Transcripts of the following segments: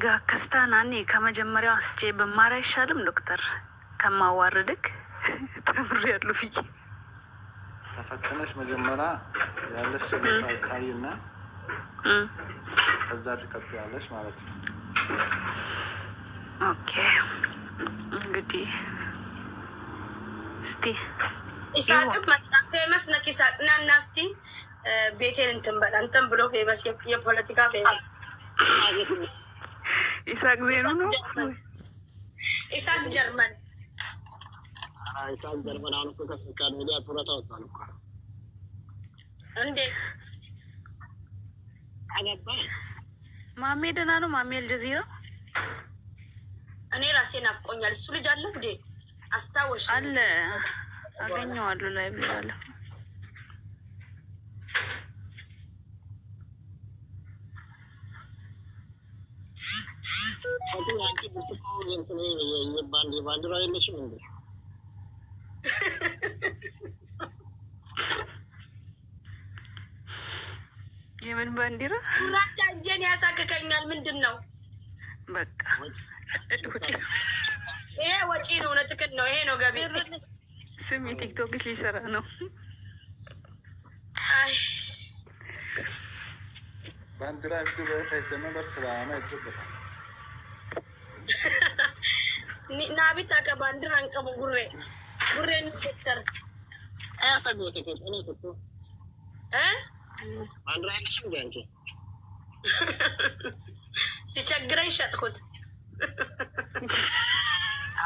ጋ ክስታናኒ ከመጀመሪያው አስቼ በማር አይሻልም ዶክተር? ከማዋርድክ ተምር ያሉ ፍዬ ተፈተነሽ መጀመሪያ ያለሽ ታይና ከዛ ትቀጥያለሽ ማለት ነው። ኦኬ እንግዲህ እስቲ ኢሳቅ መጣ ፌመስ ነክ ኢሳቅ ናና እስቲ ቤቴን እንትን በል አንተም ብሎ ፌመስ የፖለቲካ ፌመስ ኢሳቅ ዜኑ ነው። ኢሳቅ ጀርመን ኢሳቅ ጀርመን አሁን እኮ ከሶሻል ሚዲያ ጡረታ ወጣን እኮ። እንዴት አገባ? ማሜ ደህና ነው? ማሜ አልጀዚራ እኔ ራሴ ናፍቆኛል። እሱ ልጅ አለ እንዴ? አስታወሽ አለ አገኘዋለሁ ላይ ብላለሁ። ፈቱ አንቺ ብትቆው እንትን የባንዲራ የለሽም እንዴ? የምን ባንዲራ? ሁላቻ እጄን ያሳክከኛል። ምንድን ነው? በቃ ወጪ ይሄ ወጪ ነው። እውነትህን ነው። ይሄ ነው ገቢ። ስም የቲክቶክሽ ሊሰራ ነው። አይ ባንዲራ እንደ በፈሰመ በርሰላማ ይተበፋ ናቢታ ከባንዲራ አንቀሙ ጉሬ እንፈተር አያሰጎት ከሆነ እኮ ባንዲራ የለሽም እንዴ አንቺ? ሲቸግረኝ ሸጥኩት።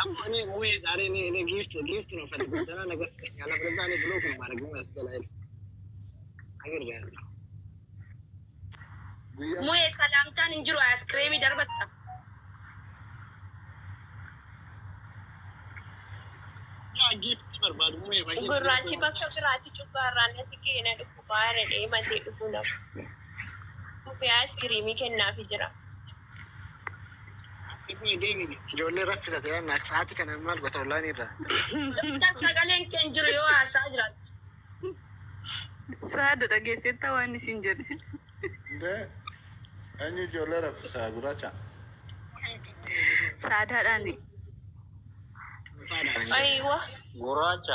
አምኔ ሙዬ ዛሬ እኔ ጊፍት ነው ፈልገው ደህና ነገር ያለ ብለዛ እኔ ብሎክ ማድረግ ነው ያስጠላል። አገር ጋር ሙዬ ሰላምታን እንጅሮ አይስክሬም ይደርበታ ያ ጊፍት በርባዱ ሙዬ ባይ ጉራቺ በከብራቲ ጩባራን ለትኬነ ድኩ ባረ ደማቴ ድፉ ነው ፉፊ አይስክሬም ይከናፊ ጅራ ጆሌ ረፍተ ያና ሰዓት ከነማል በተውላኒ ራ ሰገሌን ከንጅሮ ዮ አሳጅራት ሳደ ደገሴታ ዋኒ ሲንጀር እንደ እኔ ጆሌ ረፍሳ ጉራቻ ሳዳ ዳኒ አይዋ ጉራቻ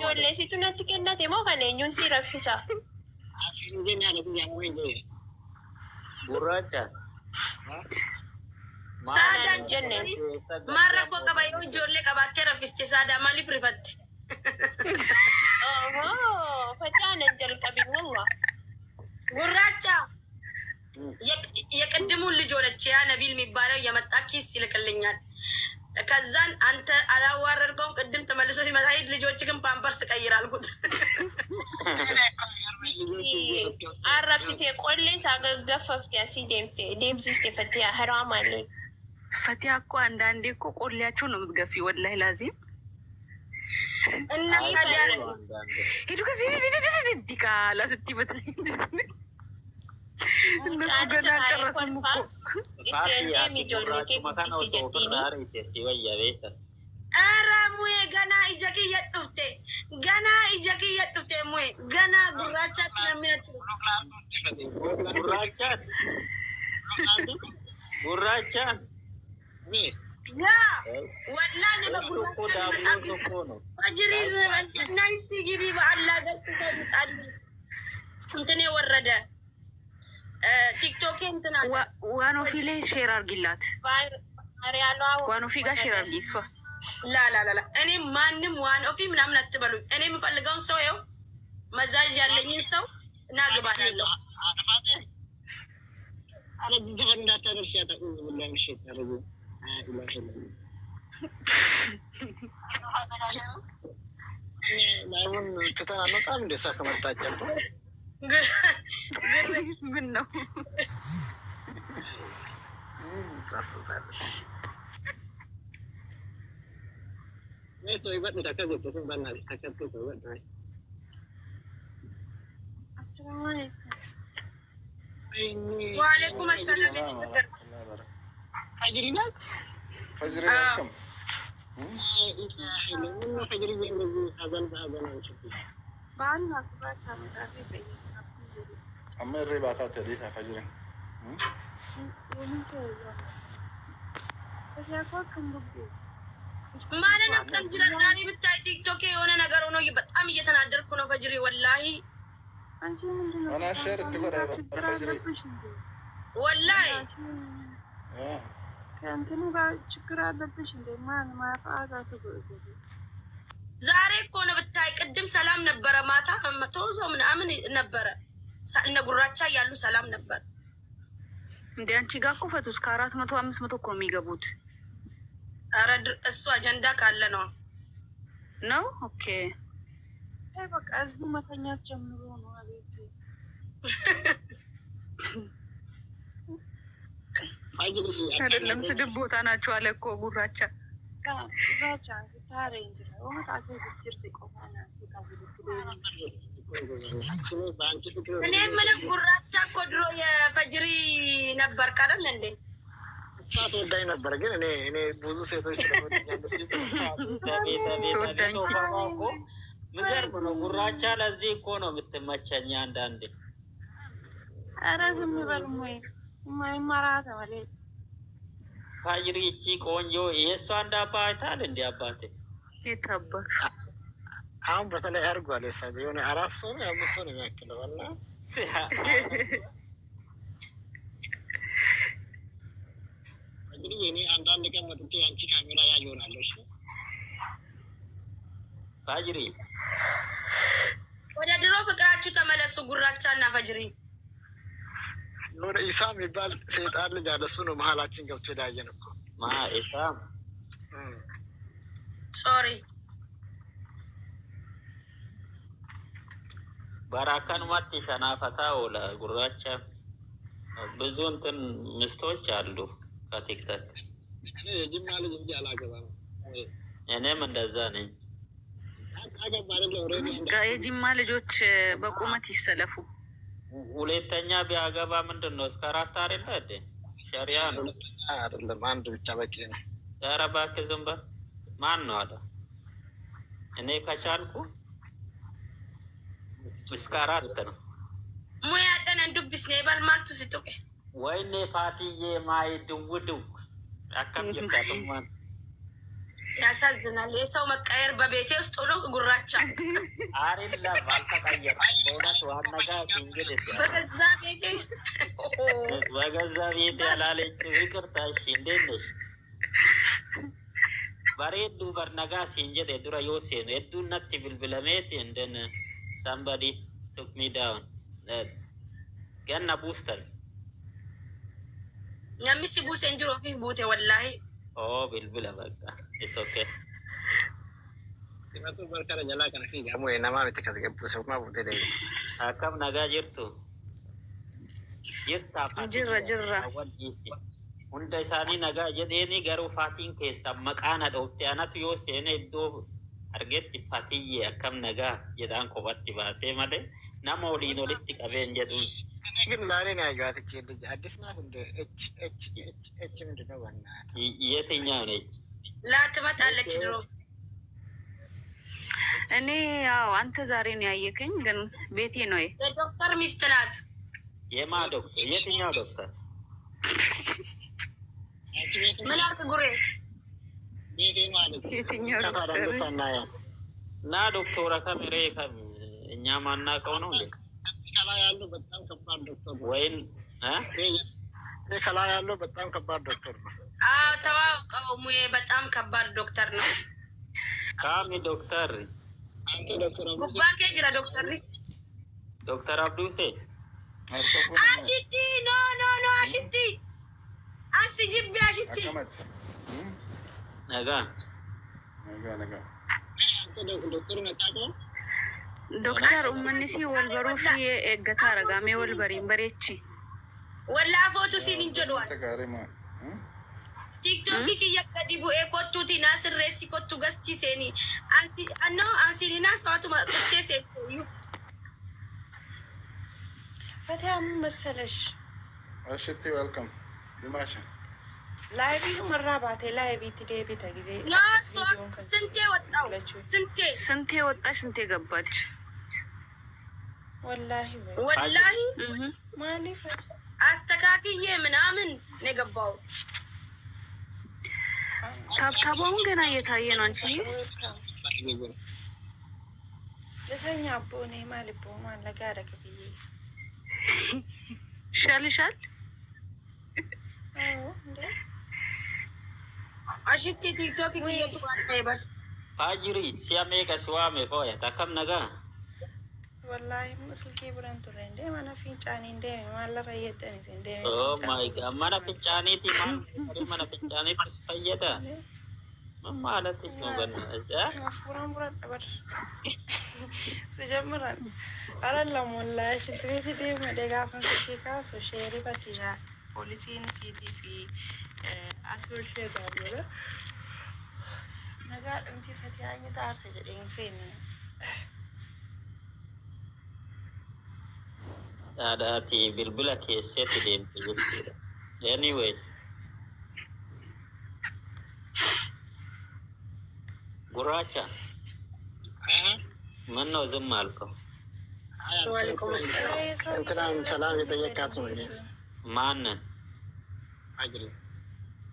ጆሌ ሲቱነት ከናቴ ሞ ከነኙን ሲረፍሳ አፊን ግን ያለ ያሙ እንጂ ጉራቻ ሳዳን ጀነ ማረቆ ቀባዩ ጆሌ ቀባቴ ረፍስቲ ሳዳ ማሊፍ ሪፈት ፈታነ እንጀል ቀቢን ወላ ጉራቻ የቅድሙን ልጅ ሆነች ያ ነቢል የሚባለው የመጣ ኪስ ይልክልኛል። ከዛን አንተ አላዋረድከውም። ቅድም ተመልሶ ሲመጣ ሂድ ልጆች ግን ፓምፐርስ ቀይር አልኩት። አረብሲቴ ቆሌ ሳገገፈፍት ያሲ ዴምሲስቴ ፈትያ ሀራም አለ ፈትያ እኮ አንዳንዴ እኮ ቆሌያቸው ነው የምትገፊ። ወላሂ ላዚም እና ሄዱ ከዚህ ዲካ ላስቲ በትለኝ እነሱ ገና አልጨረሱም እኮ ኧረ ሙዬ ገና ኢጀኪ እየጡፍቴ ገና ኢጀኪ እየጡፍቴ ሙዬ ገና ጉራቻት ነሚነት ጉራቻት ያ ወላሂ በጅሪዝ ናይስቲ ግቢ በአላ ገስት ሰይጣል እንትን የወረደ ቲክቶክ እንትና ዋኖፊ ላይ ሼር አርጊላት። ዋኖፊ ጋር ሼር አርጊ። እሷ ላላላ እኔ ማንም ዋኖፊ ምናምን አትበሉኝ። እኔ የምፈልገውን ሰው ይኸው መዛዥ ያለኝን ሰው እናግባታለሁ። አረ እንደፈንዳታ ደርሻታ ወላሂ ምሽት አረጉ ላይውን ተተናነው በጣም እንደሳ ከመጣጨው ምን ነው tôi vẫn được các dịch của bên này các cái của bên này. وعليكم السلام. فجرنا. فجرنا كم؟ فجرنا أذان نشوف. بعدنا كبار شامل. أما الربا كاتلي فجرنا. ማለት ነው ከምጅራ ዛሬ ብታይ ቲክቶክ የሆነ ነገር ሆኖ በጣም እየተናደርኩ ነው። ፈጅሪ ወላሂ انا شرت تقول الفجر ወላሂ ከእንትኑ ጋር ችግር አለብሽ እንዴ? ማን ማፋዛ ዛሬ እኮ ነው ብታይ። ቅድም ሰላም ነበረ፣ ማታ መቶ ሰው ምናምን ነበረ። እነ ጉራቻ ያሉ ሰላም ነበር እንዴ? አንቺ ጋር እኮ ፈቱ እስከ 400 500 እኮ የሚገቡት። ኧረ እሱ አጀንዳ ካለ ነው ነው። ኦኬ በቃ ህዝቡ መተኛት ጀምሮ ነው። አቤት አይደለም ስድብ ቦታ ናቸው አለ እኮ ጉራቻ ጉራቻ ስታረ እንጂ ወጣቱ ብትርት ቆማና እኔ ምንም ጉራቻ እኮ ድሮ የፈጅሪ ነበር ካደል እንዴ? እሳት ወዳኝ ነበር። ግን እኔ ብዙ ሴቶች ስለወደኝ ምገርም ነው። ጉራቻ ለዚህ እኮ ነው የምትመቸኝ አንዳንዴ። ኧረ ዝም በል ሞይ ማይማራተ ማለት ፋጅሪ እቺ ቆንጆ የእሷ እንዳባታል እንዲ አባቴ የታባት አሁን በተለይ አድርጓል። የሳብ የሆነ 4 ሰው ነው 5 ሰው ነው የሚያክለው እና እንግዲህ እኔ አንዳንድ ቀን መጥቼ አንቺ ካሜራ ያየሆናለሁ። እሺ ፋጅሪ ወደ ድሮ ፍቅራችሁ ተመለሱ። ጉራቻ እና ፈጅሪ ወደ ኢሳም የሚባል ሰይጣን ልጅ አለ። እሱ ነው መሀላችን ገብቶ ዳየን እኮ ኢሳም ሶሪ ባራካን ማት ሸናፈታ ወላ ጉራቻ ብዙ እንትን ምስቶች አሉ ከቲክቶክ። እኔ የጅማ ልጅ እንጂ አላገባም። እኔም እንደዛ ነኝ። የጅማ ልጆች በቁመት ይሰለፉ። ሁለተኛ ቢያገባ ምንድን ነው እስከ 4 አይደለ እንዴ? ሸሪያ ነው አይደለም? አንድ ብቻ በቂ ነው። ኧረ እባክህ ዝም በል። ማን ነው አለ? እኔ ከቻልኩ እስከ 4 ነው። ሙያ ደነን ዱብስ ነው ባል ማልቱ ሲቶቀ ወይኔ ፋቲዬ ማይ ድውድው አከም ይጣጥማን ያሳዝናል። የሰው መቀየር በቤቴ ውስጥ ሆኖ ጉራቻ አሪላ ባልተቀየረ በእውነት ዋናጋ እንግዲህ በገዛ ቤቴ ያላለች ይቅርታ። እሺ እንዴት ነሽ? ባሬዱ በርነጋ ሲንጀደ ዱራ ዮሴን እዱነት ብልብለሜት እንደን somebody took me down ገና ቡስተን ነምሲ ቡሴን ጅሮ ፊ ቡቴ ወላሂ bilbila bakka it's okay. Simatu berkara jala kana fi gamu nama mete kasgebu sama bute dai. Akam naga jirtu. Jirta jirra hunda isani naga jedheni garu fatin keessa maqana dhofte anatu yoo seene iddoo argetti fatiyye akkam naga jedhan kopatti baasee malee nama waliin walitti qabeen jedhuun. ግን ዛሬ ነው ያየኋት እቺ ልጅ አዲስ ናት እንደ እች ምንድን ነው በእናትህ? የትኛው ነች? ላትመጣለች ድሮ። እኔ ያው አንተ ዛሬ ነው ያየከኝ፣ ግን ቤቴ ነው። የዶክተር ሚስት ናት። የማ ዶክተር? የትኛው ዶክተር? ምን አልክ ጉሬ? ቤቴ ማለት የትኛው ዶክተር? እና ዶክተር ከመሬ እኛ ማናውቀው ነው እንዴ? ከላይ ያለው በጣም ከባድ ዶክተር ነው። ወይን ከላይ ያለው በጣም ከባድ ዶክተር ነው። ተዋውቀው ሙዬ በጣም ከባድ ዶክተር ነው። ካሚ ዶክተር አንተ ዶክተር ጉባኬ ጅራ ዶክተር አብዱሴ አሽቲ ኖ አሽቲ አንሲ ጅቢ አሽቲ ነጋ አንተ ዶክተር ነታቆ ዶክተር ኡመንሲ ወልበሩ ፊ ኤገታ ረጋሜ ወልበሪን በሬቺ ወላፎቱ ሲን እንጀዷል ቲክቶክ ኪየቀዲ ቡኤ ኮቱቲ ናስር ሬሲ ኮቱ ገስቲ ሴኒ አንሲኒና ሰዋቱ ማቅቴ ሴዩ ፈታም መሰለሽ እሽቲ ዌልካም ዲማሽ ላይቪ መራባቴ ላይቪ ትዴቢ ተጊዜ ስንቴ ወጣው ስንቴ ወጣሽ ስንቴ ገባች? ወላሂ ወላሂ ማሊ አስተካክዬ ምናምን ነው የገባው። ታብታባውን ገና እየታየ ነው። አንቺ ለተኛ ቦኔ ማልቦ ማለጋ ረከብዬ ሻልሻል እንዴ አሽቲ ቲክቶክ ይየቱ ባይባል ፋጅሪ ሲያሜ ከስዋሜ ቆያ ታከም ነጋ ወላሂ ሙስልኪ ብረንቱ እንዴ ማና ፊንጫኒ እንዴ ማለፈ የደንስ እንዴ ኦ ማይ ጋድ ማና ፊንጫኒቲ ማና ፊንጫኒቲ ስፈየዳ ማለት ነው በእናትህ አፍራም ብራት አበር ስጀምራል አላለም ወላሂ ሽንት ቤት መደጋ ፈንሲካ ሶሼሪ ባቲያ ፖሊሲን ሲቲፒ አስወልሽ ጋር ነገር እንት ፈቲያኝ ታርሰ ጀደኝ ሰይነ ዳዳቲ ቢልቢላ ከሴት ደም ይልኩ ኤኒዌይስ ጉራቻ ምን ነው ዝም አልከው? ወአለይኩም ሰላም ሰላም የጠየቃት ነው። ማንን?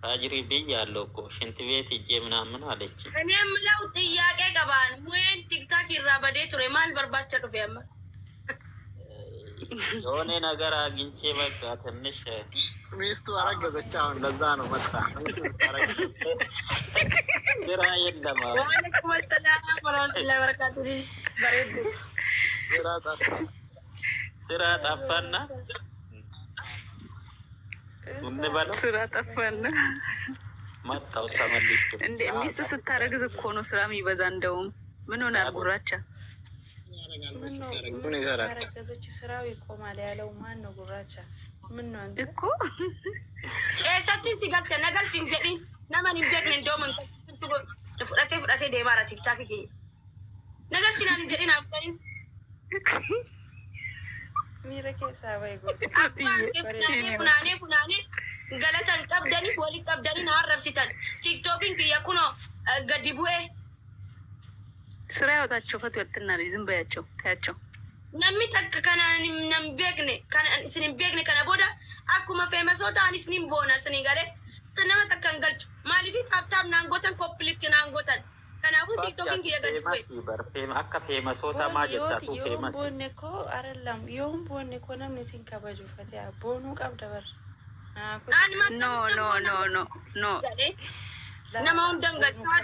አጅሪ ብያለሁ እኮ ሽንት ቤት ሂጄ ምናምን አለች። እኔ የምለው ጥያቄ ገባን ወይን ቲክታክ ይራበዴ ቱሬ ማል በርባቸ ዱፍ ያማ የሆነ ነገር አግኝቼ በቃ ትንሽ ሚስቱ አረገዘች። አሁን ለዛ ነው መጣ ስራ የለም። ወአለይኩም ሰላም ወራህመቱላሂ ወበረካቱ። በሬድ ስራ ጠፋና ስራ ጠፋና መጣው ተመልሼ እንዴ ሚስት ስታረግዝ እኮ ነው ስራ የሚበዛ። እንደውም ምን ሆነ ጉራቻ ምን ይሰራል? አረገዘች ስራው ይቆማል ያለው ማን ነው? ጉራቻ ምን ነው አንተ እኮ ኤሰቲ ሲጋተ ነገር ሲንጀዲ ነማን ይበግን እንደውም እንት ፍራቴ ደማራ ቲክታክ ይገኝ ነገር ሲናን እንጀዲ ናፍቀኝ ሚረከ ሳባይ ጎ ኩናኔ ገለተን ቀብደኒ ወሊ ቀብደኒ ናረብሲተን ቲክቶኪንግ የኩኖ ገዲቡኤ ስራ ያወጣቸው ፈት ወጥና ዝም በያቸው ታያቸው namni takka kanaan nam beekne kan isin beekne kana booda akkuma feemasoota anis nin boona isin galee nama takka hin galchu maaliif taaptaap naangotan koppilikki naangotan kanaafuu tiktookiin kiyya galchu akka feemasoota maa jettaatu feemas boonne ko arallam yoon boonne ko namni isin kabaju fate boonuu qabda bar no nama hundan galsaa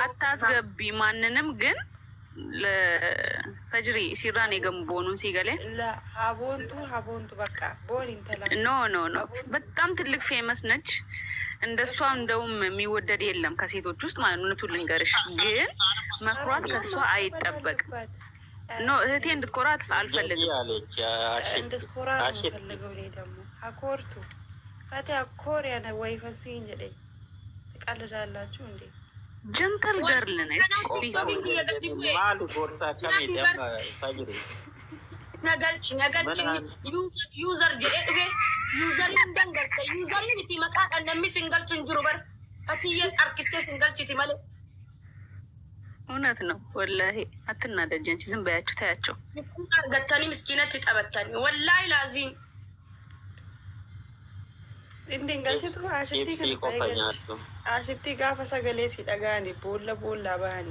አታስገቢ ማንንም ግን ለፈጅሪ ሲራን የገንቦኑን ሲገለ ሀቦንቱ በቃ ቦን እንተላ ኖ በጣም ትልቅ ፌመስ ነች። እንደሷ እንደውም የሚወደድ የለም ከሴቶች ውስጥ ማለት እውነቱን ልንገርሽ፣ ግን መኩራት ከሷ አይጠበቅም። ኖ እህቴ እንድትኮራ አልፈልግም። እንድትኮራ ነው ፈልገው። እኔ ደግሞ አኮርቱ ፈታ ኮሪያ ነው ወይ ፈንሲ እንጀደኝ ትቀልዳላችሁ እንዴ? ጀንተል ገርል ነች። ማሉ ቦርሳ ከሚደም ፈጅሪ nagalchi user jede dhufe user dangalte user miti maqaa namni singalchu jiru bar atiye artiste singalchiti male እውነት ነው ወላሂ። አትናደጅ አንቺ ዝም በያችሁ ታያቸው። ገታኒ ምስኪነት ይጠበታኒ ወላሂ ላዚም እንዴንጋሽቱ አሽቲ ከፈኛቱ አሽቲ ጋፋ ሰገሌ ሲዳጋኒ ቦላ ባኒ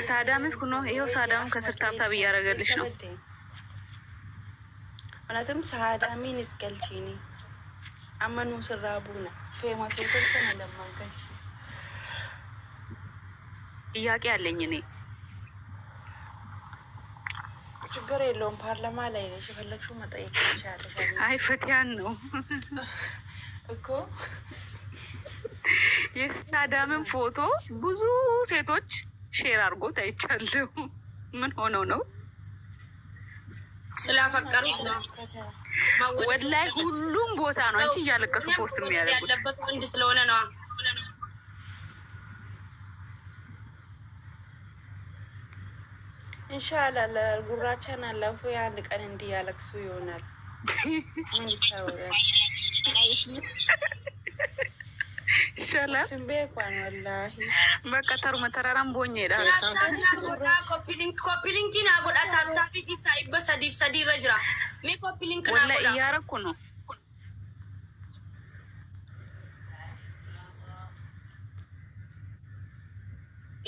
ሳዳምስ ኩኖ ይሄው ሳዳም ከስር ታብታብ እያደረገልሽ ነው። እውነትም ሳዳሚን እስገልቺኒ አመኑ ስራቡና ፌማስ ወተሰነ ለማንገልቺ ጥያቄ አለኝ እኔ። ችግር የለውም ፓርላማ ላይ ነሽ የፈለግሽው መጠየቅ ትችያለሽ። አይ ፈቲያን ነው እኮ የሳዳምን ፎቶ ብዙ ሴቶች ሼር አድርጎት አይቻለሁ። ምን ሆነው ነው? ስላፈቀሩት ነው። ወላሂ ሁሉም ቦታ ነው እንጂ እያለቀሱ ፖስት የሚያደርጉት ያለበት ወንድ ስለሆነ ነው። ኢንሻአላህ ለጉራቻና ለፉ አንድ ቀን እንዲህ ያለቅሱ ይሆናል። ምን ይታወቃል? ይሻላል። ስንቤኳን ወላሂ በቃ ተሩመ ተራራም ቦኝ ሄዳል። ኮፒሊንክ ና ጎዳ ታብታቢ ኢሳ ይበሰዲፍ ሰዲ ረጅራ ሜ ኮፒሊንክ ና ወላሂ ጎዳ እያረኩ ነው።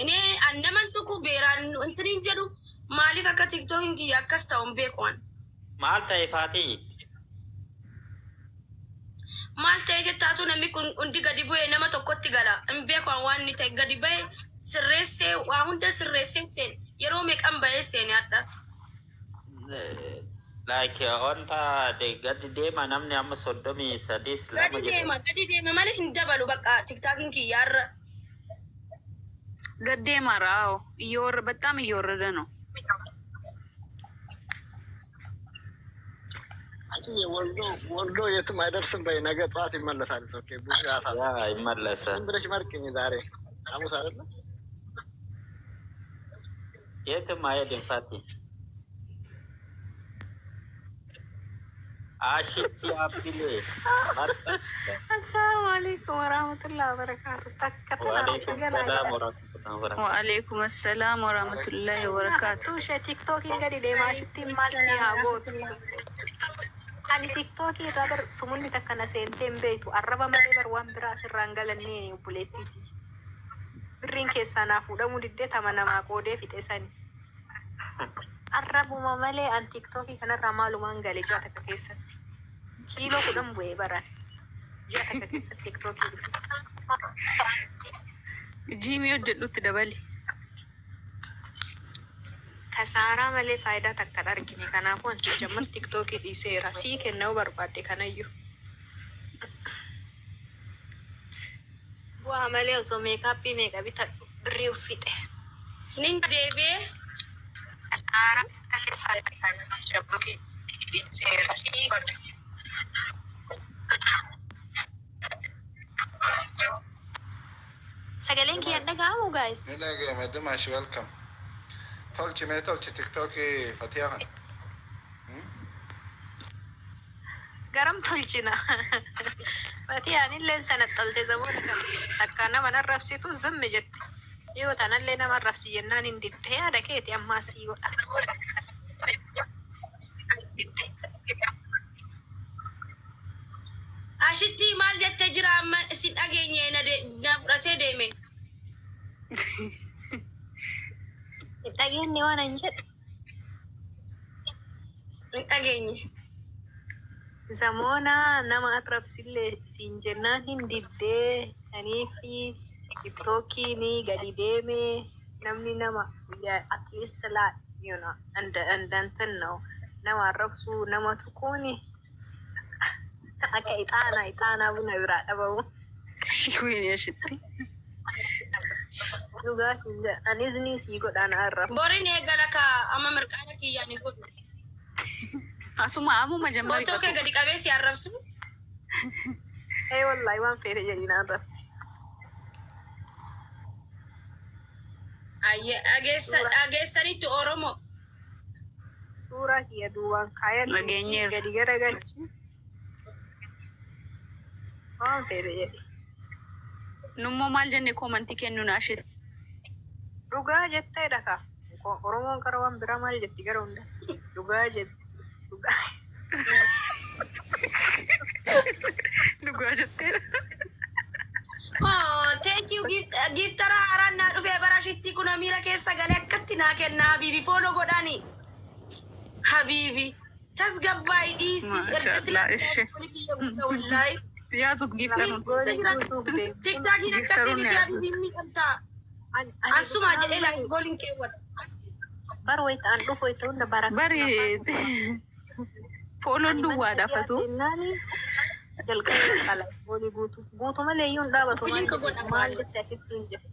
እኔ አነመን ቱኩ ቤራን እንትን እንጀዱ ማሊፍ አከ ቲክቶክ ያከስታውን ቤኳን ማልታ ይፋቲ ማልታ የጀታቱ ነሚኩን እንዲ ገዲቦ የነመ ተኮት ገላ እምቤኳን ዋን ተ ገዲበይ ስሬሴ አሁን ደ ስሬሴ ሴን የሮሜ ቀንበየ ሴን ያጣ ላይክ ኦንታ ገድ ዴማ ናምኒ አመ ሶዶሚ ሰዲስ ገዲ ዴማ ማለት እንደበሉ በቃ ቲክታክን ያረ ገዴ ማራው በጣም እየወረደ ነው። ወልዶ የትም አይደርስም። በይ ነገ ጠዋት ይመለሳል። ኦኬ ብዙ ያታስ ይመለሳል ብለሽ መርቅኝ። ዛሬ ሐሙስ አይደለ? የትም አይሄድም። ፋቲ አሺቲ አብዲሌ አሰላሙ አለይኩም ወራህመቱላሂ ወበረካቱ። ወአለይኩም ሰላም ወራህመቱላሂ ወበረካቱ። ቲክቶክ እንግዲህ ደማሽቲ ማልሲ ሀጎት አኒ ቲክቶክ ረበር ሱሙኒ ተከነ ሴንቴን ቤቱ አረባ መሌ በርዋን ብራ ስራንገለኔ ቡሌቲቲ ብሪን ኬሳና ፉደሙ ድዴ ተመነማ ቆዴ ፊጤሰኒ አረቡ መመሌ አን ቲክቶክ ከነራ ማሉማን ገሌ ጃ ተከከሰት ኪሎ ኩደም ወይ በራን ጃ ተከከሰት ቲክቶክ ጂሚ ወደዱት ደበል ከሳራ መሌ ፋይዳ ተከዳ አርጊኔ ከናፉ አንሲ ጀመር ቲክቶክ ዲሴራ ሲክ ነው በርባዴ ከነዩ ዋ መሌ ሶ ሜካፕ ሜካፕ ብሪው ፊጤ ኒን ዴቤ ሳራ መሌ ፋይዳ ከናፉ ጀመር ዲሴራ ሲክ Sagaleen kiyya dhaga'amu guys. Ni dhaga'ame Dimash welcome. Tolchi TikTok Fatiha kan. Garam tolchina. Fatiha illee sana tolte zamoota kan akka nama narrabsitu zimmi jette. Yoo tanallee nama rafsi jennaan hin diddee yaada keeti ammaa sii godha. Ashitti maal jette jira amma isin dhageenye na fudhatee deeme. Dhageenye waan hin jedhe. Hin dhageenye. Zamoona nama arrabsillee siin jennaan hin diddee sanii fi tiktookiin gadi deeme namni nama at least and then nama arrabsu nama tuquuni. Akka ixaana buna biraa dhabamu. Wayne shitti. Dhugaa siin jedha. Anis ni sii godhaan arraba. Borin eegala ka amma mirqaana kiyyaan hin godhu. Asuma amuma jammari. Bootoo kee gadi qabee si arrabsu. Wallahi waan feete jedhiin arrabsi. Ageessanitti Oromoo. Suuraa kiyya duubaan kaayan gadi garagalchi. Waan feete jedhi. Nummoo maal jenne komantii kennuun ashee. Dhugaa jettee dhaka. Oromoon kara waan biraa maal jetti gara hunda. Dhugaa jetti. Dhugaa jettee. Oh, thank you. Giftara haaraan naa dhufee barashitti kun miira keessa galee akkatti naa kenna Habibi fooloo godhaani. Habibi tasgabbaay dhiisi. Wallahi. Yaazut giftaruun. Tiktaakiin akkasii miti Habibi miidhamtaa. Asuma jedhee laayif gooliin keewwadha. Bar wayita an dhufu wayita hunda baraka. Bari fooloon duwwaadha fatu. Jalqaba qala goolii guutu malee iyyuu hin dhaabatu maal jette asitti hin jettu.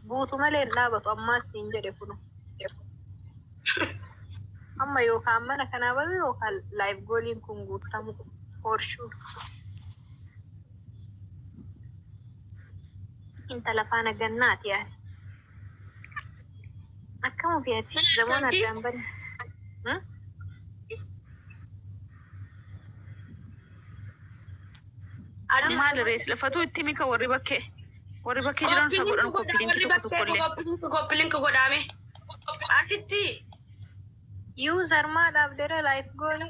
Guutu malee hin dhaabatu ammaas hin jedhe kunu. Amma yookaan mana kanaa balu yookaan laayif gooliin kun guutamu horshuu. Intala faana gannaati yaani. Akkam ofiyaati zamoon addaan banne. maal rees lafatu itti mika warri bakkee jiran isa godhan koppiliinki koppiliinki godhame asitti User maadhaaf dere life goal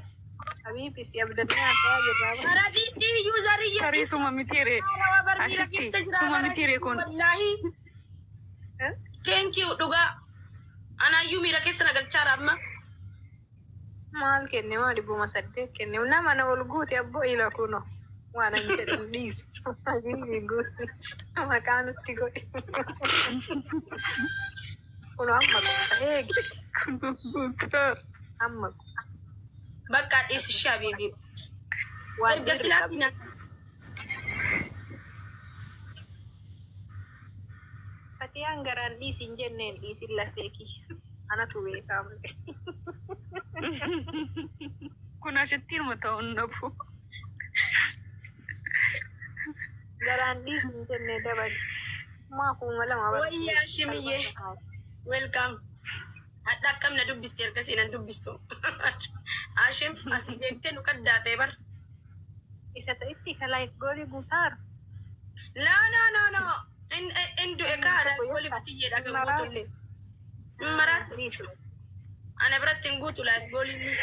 Habibi si abdannaa ta'aa jirra. Paradisi user iyyuu. tarii suma mitiire ashitti suma mitiire kun Wallahi. Thank you dhugaa. Anaayyuu miira keessa nagalchaara amma. Maal kenne maa dhibbuma saddeet kenne nama na ol guute abbo ila kuno waan ani jedhan dhiisu. Habibi guute maqaa nutti godhe. Kuno amma guuta eegi. kun guutaa. Amma Bakka dhiisi Habibi. waan Erga silaatiin Fatiyaan garaan dhiisin jenneen dhiisin lafeeki. Anatu beekamu. kun ashittiin mata'uun nafu. Garaan dhiisin jennee dabali. Maakuma lama wayyaa shimiyyee. Welcome. Hadda akkam na dubbiste erga siinan dubbistu. Ashim as deemtee nu kaddaatee bar. isa ta'itti ka life goal guutaar. No. Indu ekaadha golifti jedha kan guutulle. Maraatu. Dhiisu. Ana biratti hin guutu life goal inni.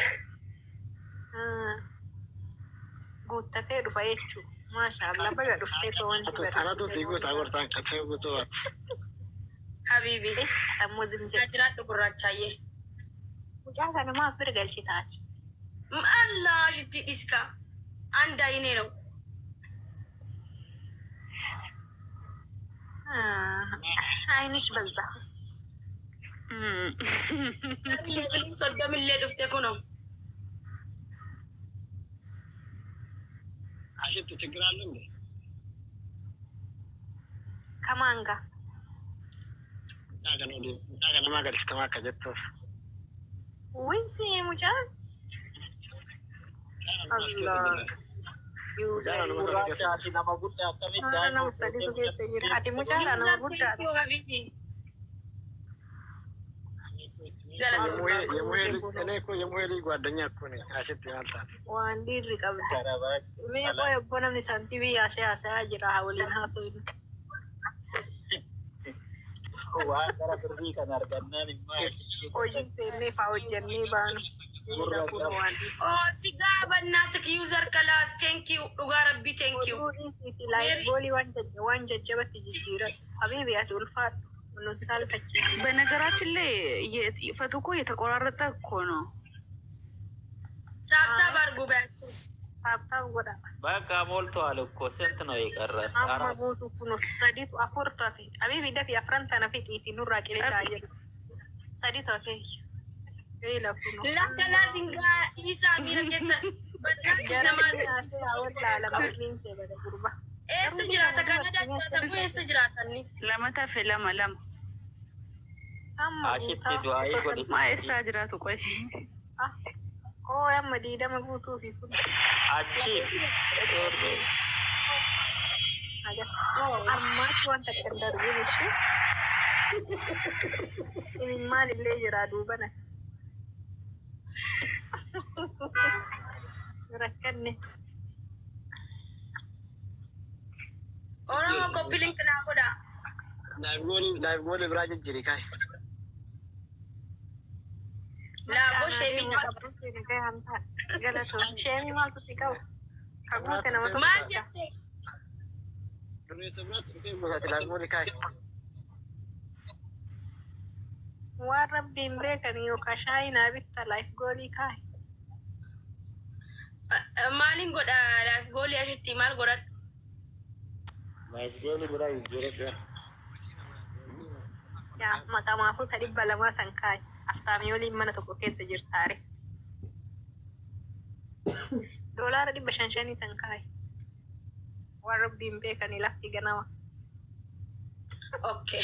Guuttatee dhufa jechuu. Maashaallah baga dhuftee too wanti bara. Anatu si guutaa gortaan qattee guutuu baata. Habibi. Sammuu zimjee. Jiraadhu gurraachaayee. Mucaa kana maaf bira galchi taati. Allah shitti dhiska. Anda ini no. Aynish balda. Levelin soddomillee dhufte kuno. Ashitti ችግር አለ እንዴ? Kamaanga. Mucaa kana maa galchitamaa akka jettuuf. Winsi mucaan. Allah. Gurraachaati nama guddaa akkamitti Nama sadiitu keessa jira. Ati mucaan nama guddaadha. Habibi. እኔ እኮ የሙሄሊ ጓደኛ እኮ ነኝ። አሽት ይማልታል Waan dhiirri qabda. Mee qoy obbo namni saantibii haasaa jira waliin haasofnu. waan gara birrii kan argannaan immoo Hojii seennee fa'aa hojjennee baanu. Oh, sigaa bannaata user class. Thank you. Dhugaa rabbi thank you. Goolii waan jajjabatti jijjiiran. Habibi ati ulfaadhu. Nusaal kachiisa. በነገራችን ላይ ፈቱ እኮ የተቆራረጠ እኮ ነው። ታብታብ አድርጉ በያቸው። Taaptaaf godha. bakka moolto'al እኮ ስንት ነው የቀረት? Amma guutuu kun sadiitu afur taate. Habibi dafii afran tana fixiiti nurraa qilitaa jedhu. Sadi taate. Eela kun. Lakkalaa singaa isaa miira keessa bannaatti namaa eessa jiraata Kanadaa jiraata moo eessa jiraatanni? lama tafe lama ashitti du'aayii godhi. maa eessaa jiraatu qoy amma diidama guutuu fi kun. Achi Ammaatti wanta kan darbee ishee. Imimmaan illee jira duubana. Rakkanne. Oromoo koppiliin kanaa godha. laayif goolii biraa jijjiiri kaay. Laaboo sheemina. Galatoo. Sheemii maaltu si qabu? Kaguute nama tokko. Maal jette? Dureessa biraatti dhufee gosaati laayif goolii kaay. Waan rabbiin beekan yookaan shaayinaa bitta laayif goolii kaay. Maaliin godha laayif goolii ashitti maal godhadhu? laayif goolii biraa jijjiiradha. Yaa maqamaafuu ta 200 san kaay. Aftaamii waliin mana tokko keessa jirtaare. Doolaara 500 san kaay. Waan rabbiin beekanii lafti ganama. Okay.